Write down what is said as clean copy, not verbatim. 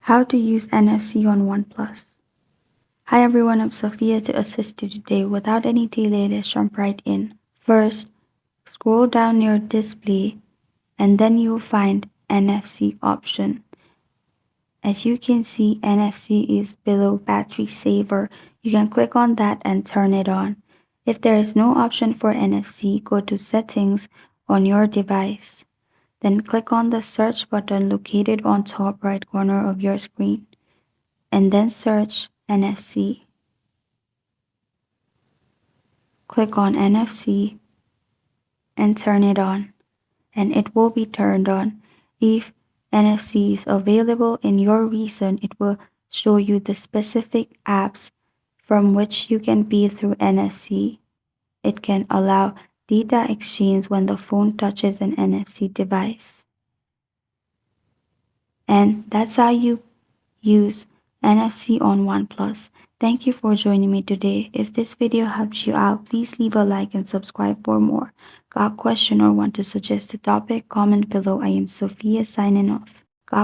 How to use NFC on OnePlus. Hi everyone, I'm Sophia to assist you today. Without any delay, let's jump right in. First, scroll down your display and then you will find NFC option. As you can see, NFC is below battery saver. You can click on that and turn it on. If there is no option for NFC, go to settings on your device. Then click on the search button located on top right corner of your screen and then search NFC. Click on NFC and turn it on, and it will be turned on. If NFC is available in your region, it will show you the specific apps from which you can be through NFC. It can allow data exchange when the phone touches an NFC device. And that's how you use NFC on OnePlus. Thank you for joining me today. If this video helps you out, please leave a like and subscribe for more. Got a question or want to suggest a topic? Comment below. I am Sophia signing off.